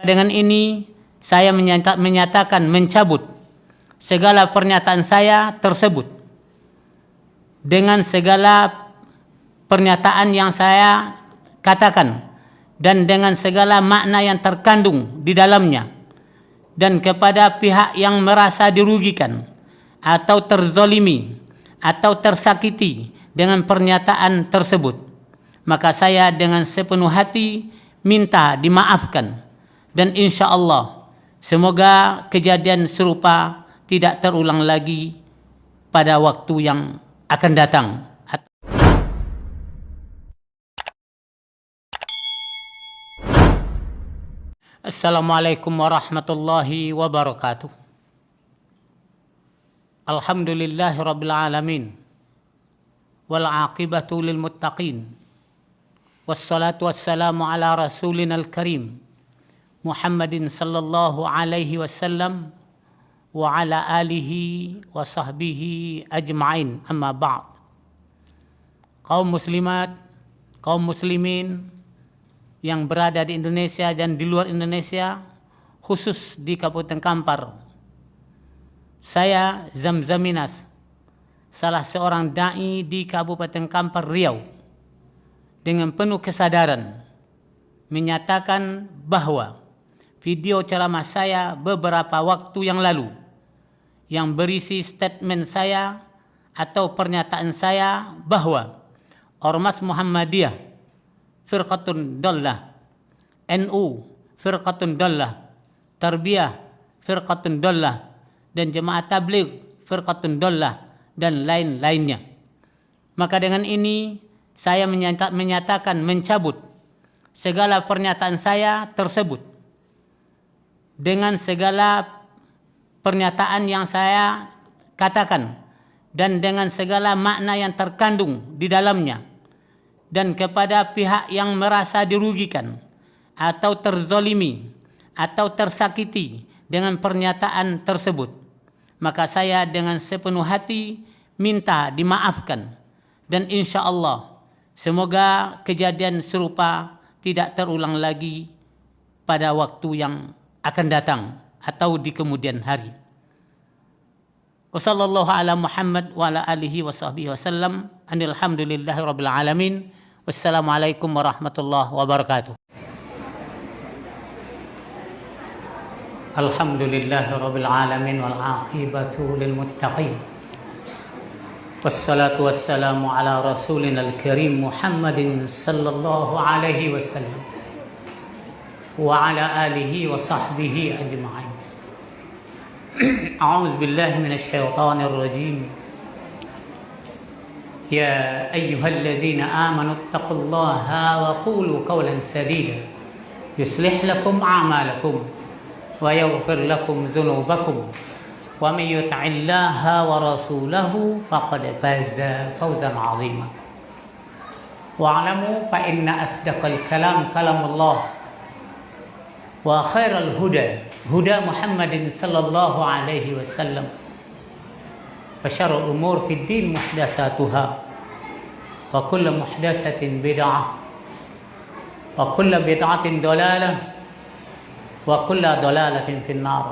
dengan ini saya menyatakan mencabut segala pernyataan saya tersebut dengan segala pernyataan yang saya katakan dan dengan segala makna yang terkandung di dalamnya, dan kepada pihak yang merasa dirugikan atau terzolimi atau tersakiti dengan pernyataan tersebut, maka saya dengan sepenuh hati minta dimaafkan, dan insya Allah semoga kejadian serupa tidak terulang lagi pada waktu yang akan datang. Assalamualaikum warahmatullahi wabarakatuh. Alhamdulillahi rabbil alamin, wal aqibatu lil muttaqin, wassalatu wassalamu ala rasulina al-karim Muhammadin sallallahu alaihi wasallam wa ala alihi wa sahbihi ajma'in, amma ba'd. Kaum muslimat, kaum muslimin yang berada di Indonesia dan di luar Indonesia, khusus di Kabupaten Kampar. Saya Zamzam Minas, salah seorang dai di Kabupaten Kampar Riau, dengan penuh kesadaran menyatakan bahwa video ceramah saya beberapa waktu yang lalu yang berisi statement saya atau pernyataan saya bahwa Ormas Muhammadiyah Firqatun Dallah, NU Firqatun Dallah, Tarbiyah Firqatun Dallah, dan Jemaah Tabligh Firqatun Dallah, dan lain-lainnya. Maka dengan ini saya menyatakan mencabut segala pernyataan saya tersebut dengan segala pernyataan yang saya katakan dan dengan segala makna yang terkandung di dalamnya, dan kepada pihak yang merasa dirugikan atau terzolimi atau tersakiti dengan pernyataan tersebut, maka saya dengan sepenuh hati minta dimaafkan, dan insya Allah semoga kejadian serupa tidak terulang lagi pada waktu yang akan datang atau di kemudian hari. Wassallallahu ala Muhammad wa ala alihi wa sahbihi wasallam. Alhamdulillahi rabbil alamin. Wassalamualaikum warahmatullahi wabarakatuh. Alhamdulillahi rabbil alamin wal aqibatu lil muttaqin. Wassalatu wassalamu ala rasulinal karim Muhammadin sallallahu alaihi wasallam wa ala alihi wa sahbihi ajma'in. A'udzu billahi minasy syaithanir rajim. يا أيها الذين آمنوا اتقوا الله وقولوا قولا سديدا يصلح لكم أعمالكم ويغفر لكم ذنوبكم ومن يطع الله ورسوله فقد فاز فوزا عظيما واعلموا فإن أصدق الكلام كلام الله وخير الهدى هدى محمد صلى الله عليه وسلم وشر الأمور في الدين محدثاتها وكل محدثة بدعة وكل بدعة ضلالة وكل ضلالة في النار.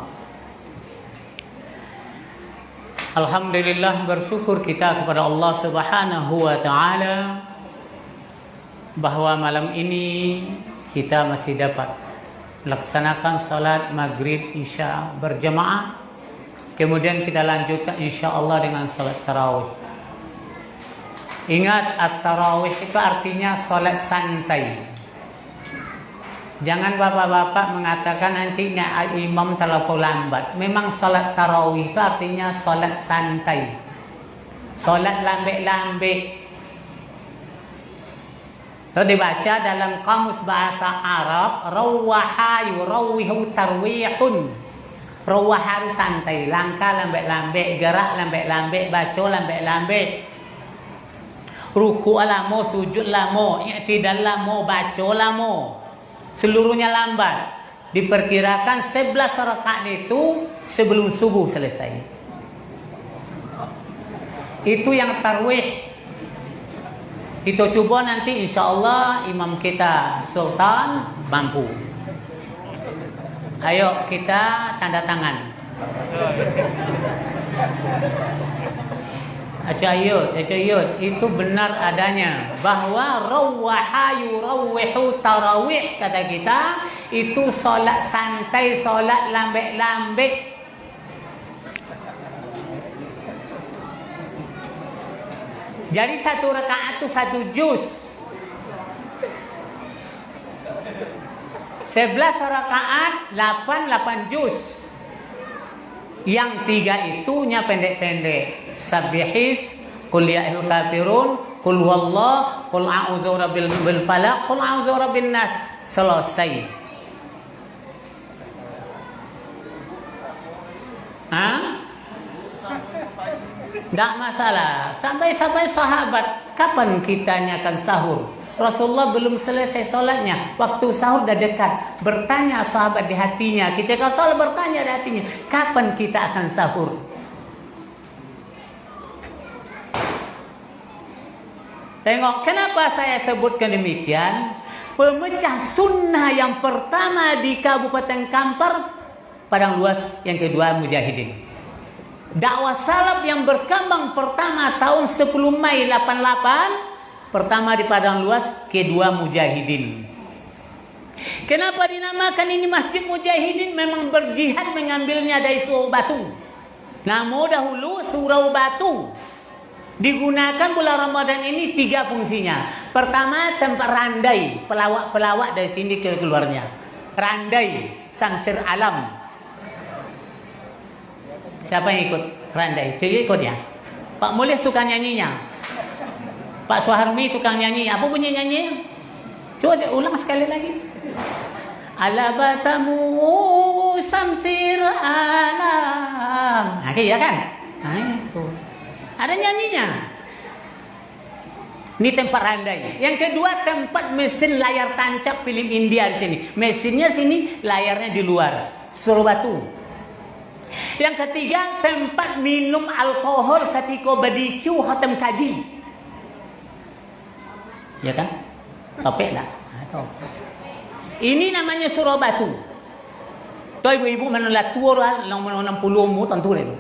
Alhamdulillah, bersyukur kita kepada Allah Subhanahu wa taala bahwa malam ini kita masih dapat melaksanakan salat maghrib isya berjamaah. Kemudian kita lanjutkan insya Allah dengan salat tarawih. Ingat, at-tarawih itu artinya salat santai. Jangan bapak-bapak mengatakan nanti imam terlalu lambat. Memang salat tarawih itu artinya salat santai, salat lambe-lambe. Itu dibaca dalam kamus bahasa Arab, rawaha yurawwihu tarwihun. Rawah harus santai, langkah lambe-lambe, gerak lambe-lambe, baca lambe-lambe. Ruku' lamo, sujud lamo, i'tidal lamo, baca lamo. Seluruhnya lambat. Diperkirakan 11 rakaat itu sebelum subuh selesai. Itu yang tarwih. Kita coba nanti insya Allah imam kita Sultan mampu. Ayo kita tanda tangan. Acayut, itu benar adanya bahwa rawwaha yurawwihu tarawih kata kita itu solat santai, solat lambek-lambek. Jadi satu rakaat itu satu juz. 11 rakaat 8 juz. Yang 3 itunya pendek-pendek. Sabbihis, qul ya ayyuhal kafirun, qul huwallah, qul a'udzu birabbil falaq, qul a'udzu birabbin nas. Selesai. Tidak masalah. Sampai sahabat, kapan kitanya akan sahur? Rasulullah belum selesai sholatnya, waktu sahur dah dekat. Bertanya sahabat di hatinya, kita kalau sholat bertanya di hatinya, kapan kita akan sahur? Tengok, kenapa saya sebutkan demikian? Pemecah sunnah yang pertama di Kabupaten Kampar, Padang Luas, yang kedua Mujahidin. Dakwah salaf yang berkembang pertama tahun 10 Mei 88, pertama di Padang Luas, kedua Mujahidin. Kenapa dinamakan ini Masjid Mujahidin? Memang berjihad mengambilnya dari Surau Batu. Namun dahulu Surau Batu digunakan bulan Ramadan ini 3 fungsinya. Pertama, tempat randai, pelawak-pelawak dari sini keluarnya. Randai, sangsir alam. Siapa yang ikut randai? Cuy ikut ya. Pak Mulis tukang nyanyinya. Pak Suharmi tukang nyanyi. Apa bunyi nyanyi? Coba ulang sekali lagi. Ala batamu samsir alam. Nah, ya kan? Nah, itu. Ada nyanyinya. Ini tempat randai. Yang kedua, tempat mesin layar tancap film India di sini. Mesinnya sini, layarnya di luar. Surau Batu. Yang ketiga, tempat minum alkohol ketika barbecue khatam kaji. Ya kan? Topek lah. Ini namanya Surau Batu. Tuh ibu-ibu menolak tua lah, nomor 60 umur tentu itu.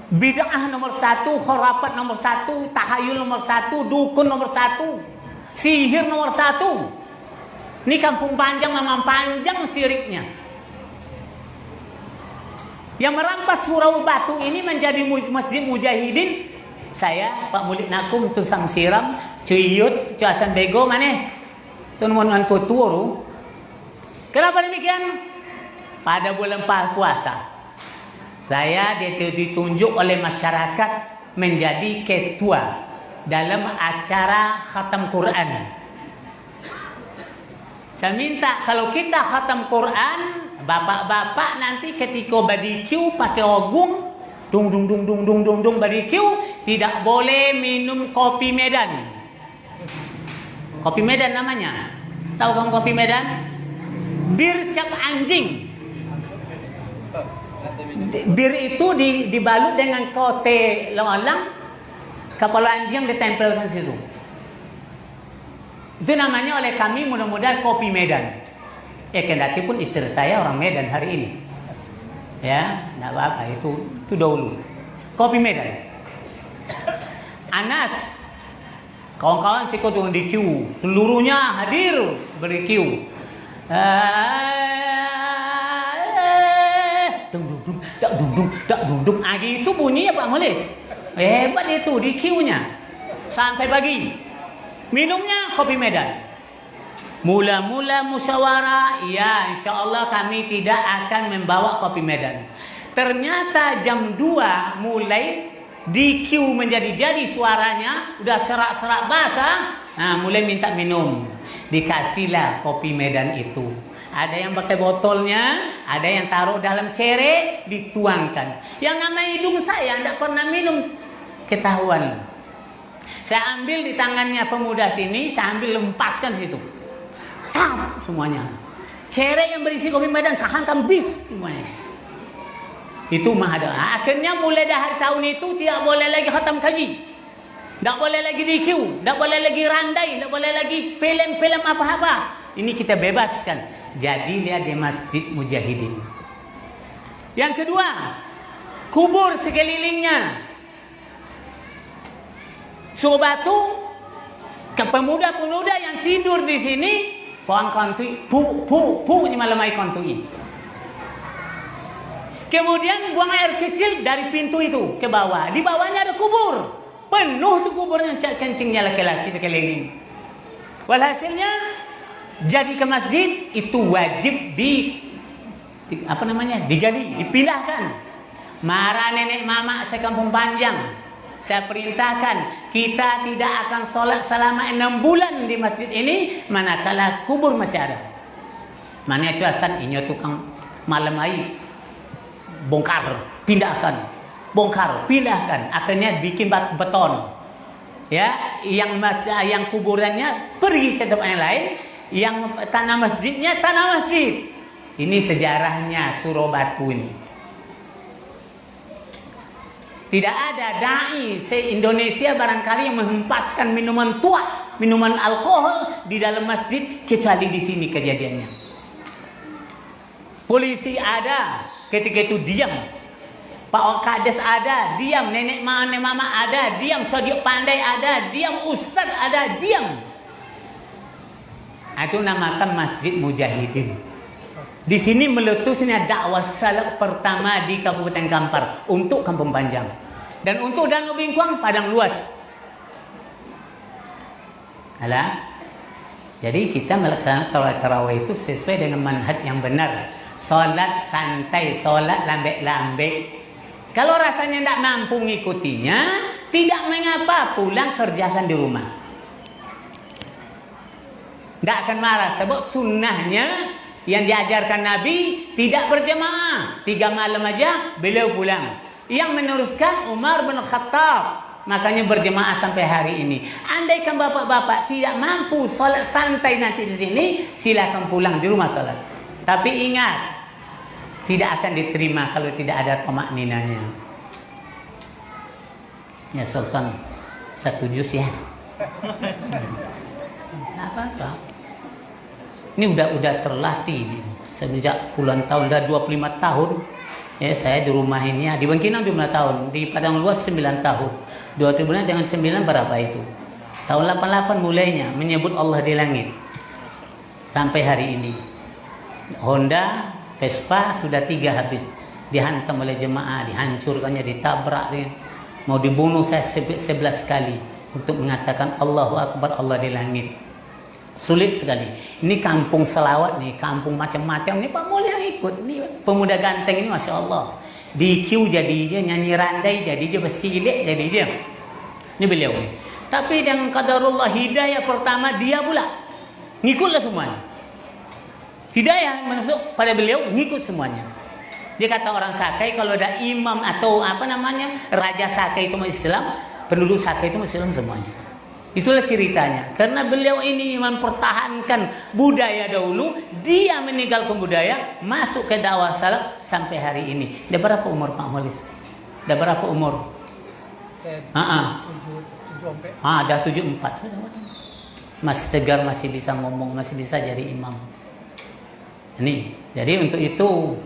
Bid'ah nomor 1, khurafat nomor 1, tahayul nomor 1, dukun nomor 1, sihir nomor 1. Ini kampung panjang memang panjang siriknya. Yang merampas Surau Batu ini menjadi Masjid Mujahidin. Saya, Pak Mulid Nakum, Tusang Siram, Cuyut, Cuasan Bego, mana? Tuan-tuan Tuturu. Kenapa demikian? Pada bulan puasa, saya ditunjuk oleh masyarakat menjadi ketua dalam acara khatam Quran. Saya minta kalau kita khatam Quran, bapak-bapak nanti ketika barbecue pakai ogung, dung barbecue, tidak boleh minum kopi Medan. Kopi Medan namanya. Tahu kamu kopi Medan? Bir cap anjing. Bir itu dibalut dengan kote lolang, kepala anjing ditempelkan situ. Itu namanya oleh kami mudah-mudahan kopi Medan. Kendati pun istri saya orang Medan hari ini. Ya, tidak apa-apa, itu dahulu. Kopi Medan. Anas, kawan-kawan sikut di queue, seluruhnya hadir beri-queue. Tak duduk. Itu bunyinya Pak Mulis. Hebat itu di queue-nya. Sampai pagi. Minumnya kopi Medan. Mula-mula musyawarah, ya insya Allah kami tidak akan membawa kopi Medan. Ternyata jam 2 mulai di queue menjadi suaranya, udah serak-serak basah, nah mulai minta minum. Dikasihlah kopi Medan itu. Ada yang pakai botolnya, ada yang taruh dalam cere, dituangkan. Yang namanya hidung saya tidak pernah minum, ketahuan. Saya ambil di tangannya pemuda sini, saya ambil lempaskan situ. Semuanya. Cere yang berisi kopi Medan saya hantam bis semuanya. Itu mah ada. Akhirnya mulai dari tahun itu tidak boleh lagi khatam kaji. Tidak boleh lagi di queue, tidak boleh lagi randai, tidak boleh lagi film-film apa-apa. Ini kita bebaskan. jadilah dia masjid mujahidin. Yang kedua, kubur sekelilingnya. Suruh batu ke pemuda-pemuda yang tidur di sini, puang kontui, pu ni malam ai kontui. Kemudian buang air kecil dari pintu itu ke bawah. Di bawahnya ada kubur. Penuh tuh kuburnya, kencingnya laki-laki sekeliling. Walhasilnya jadi ke masjid itu wajib digali, dipindahkan. Marah nenek mama sekampung Panjang. Saya perintahkan kita tidak akan sholat selama 6 bulan di masjid ini manakala kubur masih ada. Mana cuasan inyo tukang malam ai bongkar, pindahkan. Bongkar, pindahkan, akhirnya bikin beton. Ya, yang kuburannya pergi ke tempat yang lain, yang tanah masjidnya tanah masjid. Ini sejarahnya Surau Batu ini. Tidak ada dai se-Indonesia barangkali yang menghempaskan minuman tua, minuman alkohol di dalam masjid kecuali di sini kejadiannya. Polisi ada, ketika itu diam. Pak Kades ada, diam. Nenek mama ada, diam. Sodiok pandai ada, diam. Ustaz ada, diam. Itu namakan Masjid Mujahidin. Di sini meletusnya dakwah salaf pertama di Kabupaten Kampar untuk Kampung Panjang. Dan untuk Danau Bingkuang, padang luas. Alah. Jadi kita melaksanakan salat tarawih itu sesuai dengan manhaj yang benar. Salat santai, salat lambe-lambe. Kalau rasanya tidak mampu mengikutinya, tidak mengapa, pulang kerjakan di rumah. Tidak akan marah, sebab sunnahnya yang diajarkan Nabi tidak berjemaah. 3 malam aja beliau pulang. Yang meneruskan Umar bin Khattab, makanya berjemaah sampai hari ini. Andaikan bapak-bapak tidak mampu sholat santai nanti di sini, silakan pulang di rumah sholat. Tapi ingat, tidak akan diterima kalau tidak ada tomak ninanya. Ya Sultan, satu jus ya. Nah, apa-apa. Ini udah terlatih sejak puluhan tahun, udah 25 tahun. Ya, saya di rumah ini, di Bengkinang 25 tahun, di Padang Luas 9 tahun. 2 bulan dengan 9 berapa itu? Tahun 88 mulainya menyebut Allah di langit. Sampai hari ini. Honda Vespa sudah 3 habis, dihantam oleh jemaah, dihancurkannya, ditabrak, mau dibunuh saya 11 kali untuk mengatakan Allahu Akbar, Allah di langit. Sulit sekali. Ini kampung selawat nih, kampung macam-macam nih Pak Mulya ikut. Ini pemuda ganteng ini Masya Allah. Di Q jadi dia, nyanyi randai jadi dia, bersilik jadi dia. Ini beliau nih. Tapi yang qadarullah hidayah pertama dia pula. Ngikutlah semuanya. Hidayah masuk pada beliau, ngikut semuanya. Dia kata orang Sakai, kalau ada imam atau raja Sakai itu masuk Islam, penduduk Sakai itu masuk Islam semuanya. Itulah ceritanya. Karena beliau ini mempertahankan budaya dahulu, dia meninggalkan budaya, masuk ke dakwah salaf sampai hari ini. Dah berapa umur Pak Molis? Dah berapa umur? Dah 74. Masih tegar, masih bisa ngomong, masih bisa jadi imam. Ini, jadi untuk itu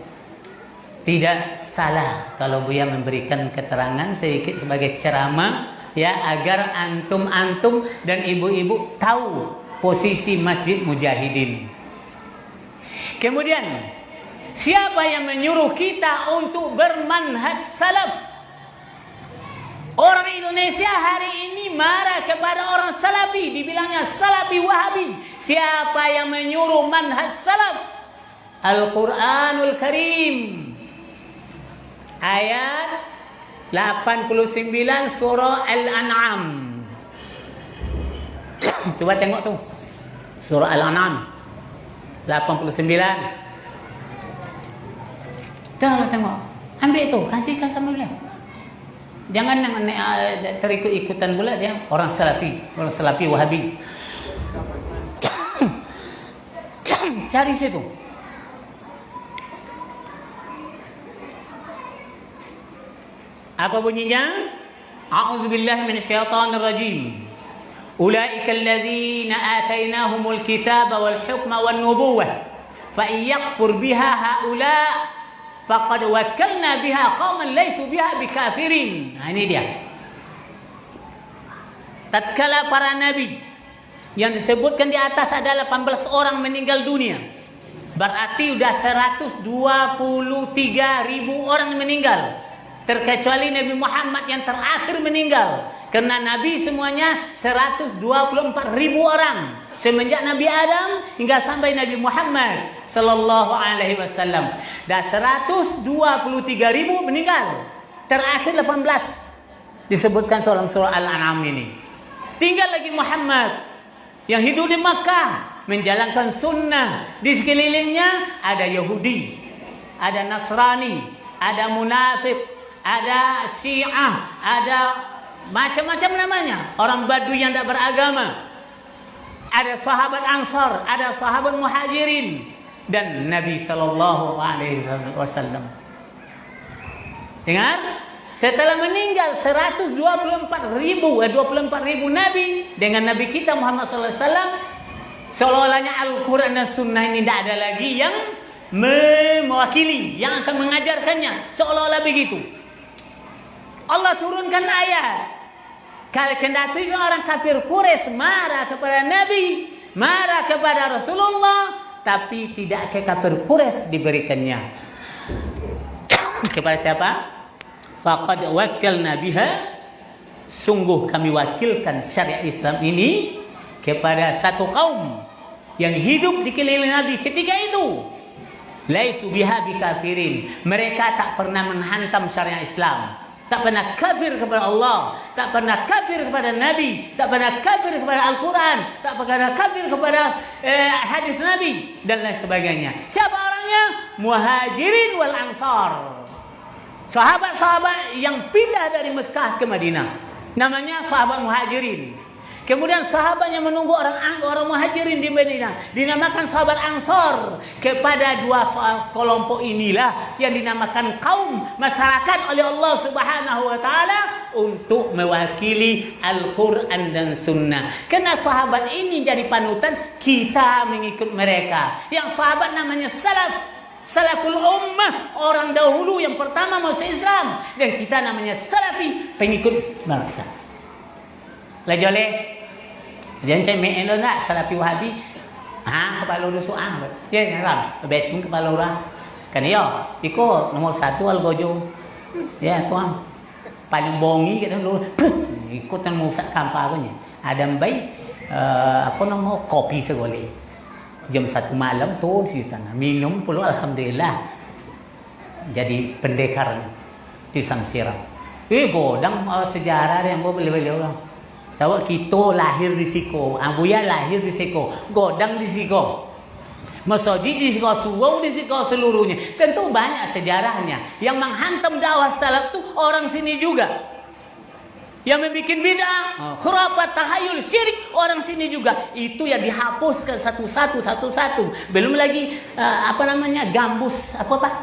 tidak salah kalau Buya memberikan keterangan sedikit sebagai ceramah, ya, agar antum dan ibu-ibu tahu posisi Masjid Mujahidin. Kemudian, siapa yang menyuruh kita untuk bermanhaj salaf? Orang Indonesia hari ini marah kepada orang salafi, dibilangnya salafi wahabi. Siapa yang menyuruh manhaj salaf? Al-Quranul Karim ayat 89 surah Al-An'am. Coba tengok tuh surah Al-An'am 89. Tengok, ambil itu, kasihkan sama beliau. Jangan terikut-ikutan pula dia orang salafi wahabi. Cari situ. Apa bunyinya? A'udzubillahi minasyaitonirrajim. Ulaika allazina atainahumul kitaba wal hukma wan nubuwah fa iyakfur biha haula faqad wakkalna biha qauman laysu biha bikafirin. Nah, ini dia. Tatkala para nabi yang disebutkan di atas adalah 18 orang meninggal dunia, berarti udah 123.000 orang meninggal, terkecuali Nabi Muhammad yang terakhir meninggal. Karena nabi semuanya 124.000 orang semenjak Nabi Adam hingga sampai Nabi Muhammad sallallahu alaihi wasallam. Dan 123.000 meninggal. Terakhir 18 disebutkan dalam surah Al-An'am ini. Tinggal lagi Muhammad yang hidup di Makkah menjalankan sunnah. Di sekelilingnya ada Yahudi, ada Nasrani, ada munafik, ada Syiah, ada macam-macam namanya, orang Badui yang tidak beragama. Ada sahabat Ansar, ada sahabat Muhajirin, dan Nabi sallallahu alaihi wasallam. Dengar? Setelah meninggal 24.000 nabi dengan nabi kita Muhammad sallallahu alaihi wasallam, seolah-olahnya Al-Qur'an dan Sunnah ini tidak ada lagi yang mewakili, yang akan mengajarkannya, seolah-olah begitu. Allah turunkan ayat. Kendati orang kafir Quraisy marah kepada Nabi, marah kepada Rasulullah, tapi tidak ke kafir Quraisy diberikannya. Kepada siapa? Faqad wakkalna biha, sungguh kami wakilkan syariat Islam ini kepada satu kaum yang hidup di keliling Nabi ketika itu. Laisu biha bikafirin, mereka tak pernah menghantam syariat Islam, tak pernah kafir kepada Allah, tak pernah kafir kepada Nabi, tak pernah kafir kepada Al-Quran, tak pernah kafir kepada hadis Nabi dan lain sebagainya. Siapa orangnya? Muhajirin wal Ansar, sahabat-sahabat yang pindah dari Mekah ke Madinah, namanya sahabat Muhajirin. Kemudian sahabat yang menunggu orang Muhajirin di Madinah dinamakan sahabat Ansar. Kepada dua kelompok inilah yang dinamakan kaum masyarakat oleh Allah Subhanahu wa taala untuk mewakili Al-Qur'an dan Sunnah. Karena sahabat ini jadi panutan, kita mengikut mereka. Yang sahabat namanya Salaful ummah, orang dahulu yang pertama masuk Islam, dan kita namanya Salafi, pengikut mereka. Lajole jangan cai main lo nak Salafi Wahabi. Kepala lu soang. Ya ngaram, bet pun kepala orang. Kan yo, iko nomor 1 Algojo. Ya tuan. Paling bongi kita lu. Ikut tan musak kampa punya. Ada baik apa nama kopi segole. Jam 1 malam tuh si tanah minum puluh alhamdulillah jadi pendekar di Samsira. Godang sejarah yang boleh orang. Sahabat kita lahir di Siko, Abuya lahir di Siko, Godang di Siko, Masjid di Siko, Suwau di Siko, seluruhnya. Tentu banyak sejarahnya. Yang menghantam dakwah salaf tuh orang sini juga. Yang membuat bid'ah, khurafat, tahayul, syirik, orang sini juga. Itu yang dihapuskan satu-satu. Belum lagi gambus apa Pak?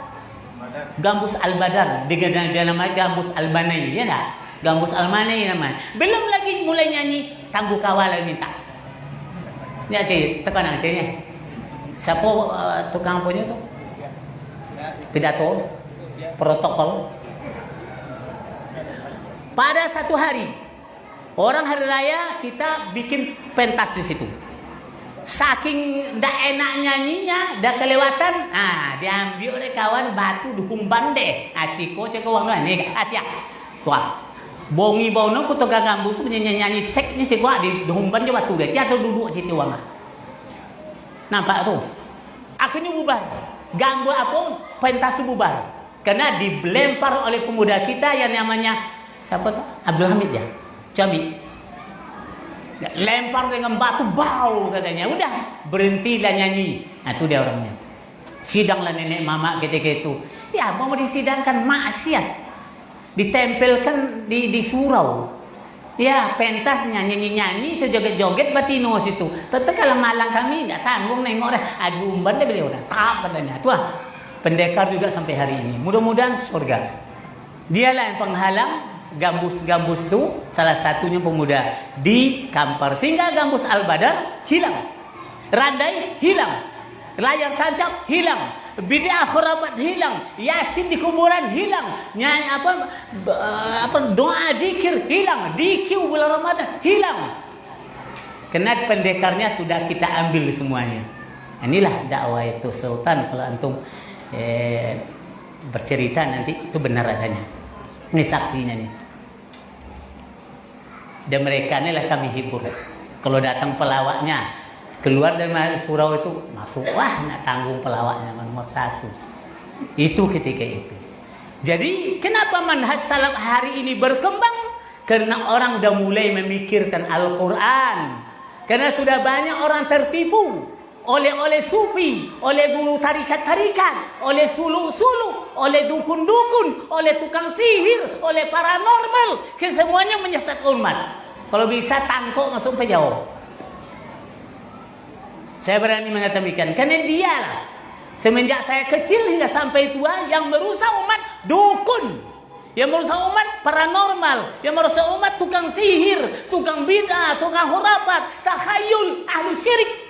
Gambus Al-Badar, dengan namanya Gambus Al-Banai, ya enggak? Gambus Al-Manai namanya. Belum lagi mulai nyanyi Tangguh Kawal minta. Ya cik, tekan aja nih. Siapa tukang punya tuh? Pidato, protokol. Pada satu hari, orang hari raya kita bikin pentas di situ. Saking ndak enak nyanyinya, dah kelewatan, diambil oleh kawan batu dukumban deh. Asiko cek uang lah nih, asia. Tuah. Bongi bau nang kutoga gambus nyanyi seknya si gua di dukumban je batu deh. Jatuh duduk situ uang. Nampak tuh. Akhirnya bubar. Ganggu apa? Pentas bubar. Karena dilempar oleh pemuda kita yang namanya siapa tuh? Abdul Hamid ya? Jambi. Lempar dengan batu, bau katanya. Udah, berhentilah nyanyi. Nah, itu dia orangnya. Sidanglah nenek mama ketika itu. Ya, mau disidangkan maksiat. Ditempelkan di surau. Ya, pentas nyanyi-nyanyi itu joget-joget batino situ. Tentu kalau malang kami enggak tanggung nengok dah. Aduh, umban dah beliau dah. Tak katanya. Tuh, pendekar juga sampai hari ini. Mudah-mudahan surga. Dialah yang penghalang gambus-gambus itu, salah satunya pemuda di Kampar, sehingga gambus Al-Badar hilang, Randai hilang, layar tancap hilang, bid'ah khurafat hilang, yasin di kuburan hilang, nyanyi doa zikir hilang, DQ bulan Ramadan hilang. Karena pendekarnya sudah kita ambil semuanya. Inilah dakwah itu Sultan. Kalau antum bercerita nanti itu benar adanya. Ini saksinya nih. Dan mereka inilah kami hibur. Kalau datang pelawaknya keluar dari surau itu masuk, wah nak tanggung pelawaknya nomor 1. Itu ketika itu. Jadi kenapa manhaj salaf hari ini berkembang? Karena orang udah mulai memikirkan Al-Quran. Karena sudah banyak orang tertipu oleh sufi, oleh guru tarikat-tarikat, oleh suluk-suluk, oleh dukun-dukun, oleh tukang sihir, oleh paranormal. Semuanya menyesatkan umat. Kalau bisa tangkok masuk penjara. Saya berani mengatakan, karena dialah semenjak saya kecil hingga sampai tua yang merusak umat dukun, yang merusak umat paranormal, yang merusak umat tukang sihir, tukang bid'ah, tukang khurafat, takhayul, ahlu syirik.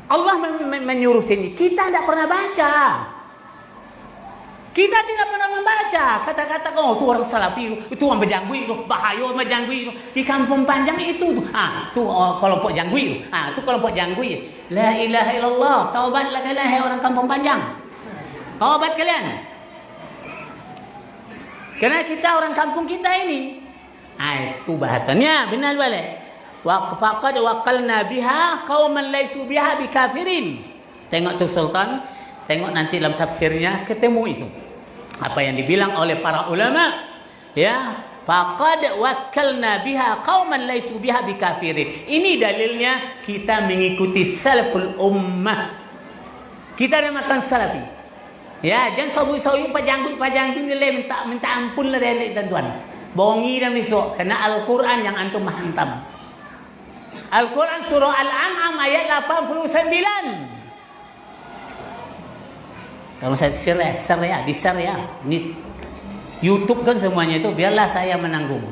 Allah menyuruh sini, kita tidak pernah baca. Kita tidak pernah membaca kata-kata itu orang salafi, itu orang berjangwi, itu bahaya orang berjangwi. Di Kampung Panjang itu itu kelompok jangwi, itu kelompok jangwi. La ilaha illallah, taubatlah kalian hai orang Kampung Panjang. Taubat kalian. Karena kita orang kampung kita ini. Itu bahasanya benar balik. Wa faqad waqalna biha qauman laysu biha bikafirin. Tengok tuh Sultan, tengok nanti dalam tafsirnya ketemu itu. Apa yang dibilang oleh para ulama, ya, faqad wakkalna biha qauman laysu biha bikafirin. Ini dalilnya kita mengikuti salaful ummah. Kita namakan salafi. Ya, jangan sobu-sobu pajanggu nilai minta ampun lah dari tuan. Bongi dan besok karena Al-Qur'an yang antum hantam. Al-Qur'an surah Al-An'am ayat 89. Kalau saya share ya. Ini YouTube kan semuanya itu, biarlah saya menanggung.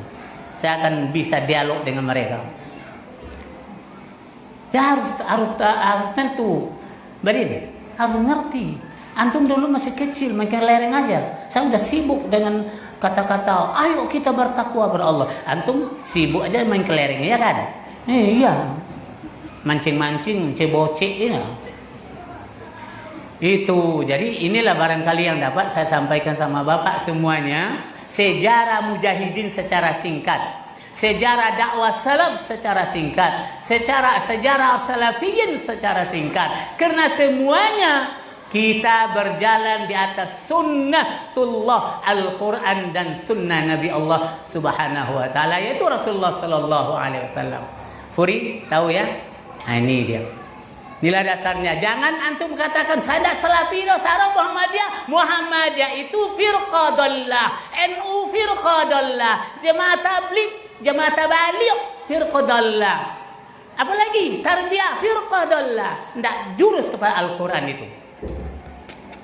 Saya akan bisa dialog dengan mereka. Ya harus tentu. Badin, harus ngerti. Antum dulu masih kecil, main lereng aja. Saya udah sibuk dengan kata-kata, ayo kita bertakwa kepada Allah. Antum sibuk aja main kelereng, ya kan? Iya. Mancing-mancing, cebocek ini. Itu, jadi inilah barangkali yang dapat saya sampaikan sama Bapak semuanya. Sejarah mujahidin secara singkat, sejarah dakwah salaf secara singkat, sejarah salafiyin secara singkat. Karena semuanya kita berjalan di atas sunnatullah Al-Quran dan sunnah Nabi Allah Subhanahu wa ta'ala, yaitu Rasulullah Sallallahu Alaihi Wasallam. Furi, tahu ya? Ini dia. Inilah dasarnya. Jangan antum katakan saya tidak salafi, sarah Muhammadiyah itu firqah dallah, NU firqah dallah, jemaah tabligh, jemaah tabaligh firqah dallah. Apalagi tarbiyah firqah dallah. Tidak jurus kepada Al-Quran itu.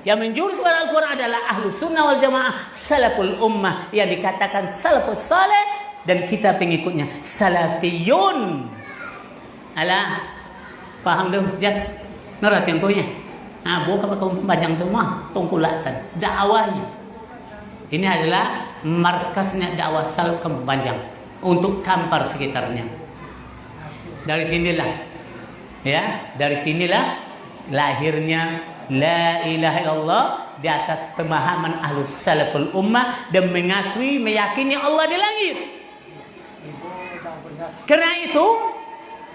Yang menjurus kepada Al-Quran adalah ahlu sunnah wal jamaah, salaful ummah, yang dikatakan salafus saleh, dan kita pengikutnya salafiyun. Alah, paham tu? Just ngerat yang punya. Bukan Kampung Panjang tu mah tungkulatan dakwahnya. Ini adalah markasnya dakwah salaf Kampung Panjang untuk Kampar sekitarnya. Dari sinilah, ya, dari sinilah lahirnya la ilaha illallah di atas pemahaman ahlus salaful ummah dan meyakini Allah di langit. Karena itu,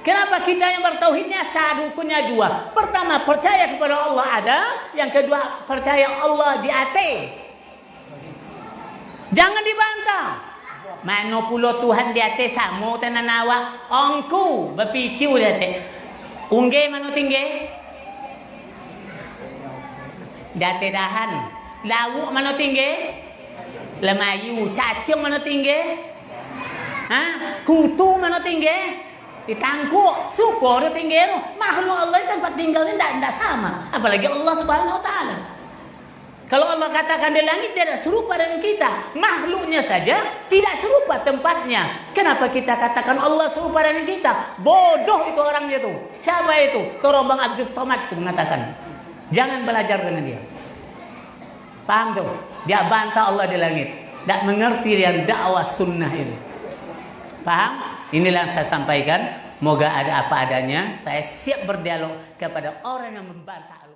kenapa kita yang bertauhidnya rukunnya dua? Pertama, percaya kepada Allah ada. Yang kedua, percaya Allah di hati. Jangan dibantah. Mana pula Tuhan di hati sama tenanawa. Ongku berpikir di hati. Ungge mana tinggi? Dati dahan. Lauk mana tinggi? Lemayu. Cacing mana tinggi? Kutu mana tinggi? Ditangkuk, syukur dia tinggal. Makhluk Allah tempat tinggalnya tidak sama. Apalagi Allah Subhanahu Wa Taala. Kalau Allah katakan di langit tidak serupa dengan kita, makhluknya saja tidak serupa tempatnya. Kenapa kita katakan Allah serupa dengan kita? Bodoh itu orangnya itu. Siapa itu? Torobang Abdul Somad itu mengatakan. Jangan belajar dengan dia. Paham tuh? Dia bantah Allah di langit. Tidak mengerti yang dakwah sunnah itu. Paham? Inilah yang saya sampaikan. Moga ada apa adanya. Saya siap berdialog kepada orang yang membantah.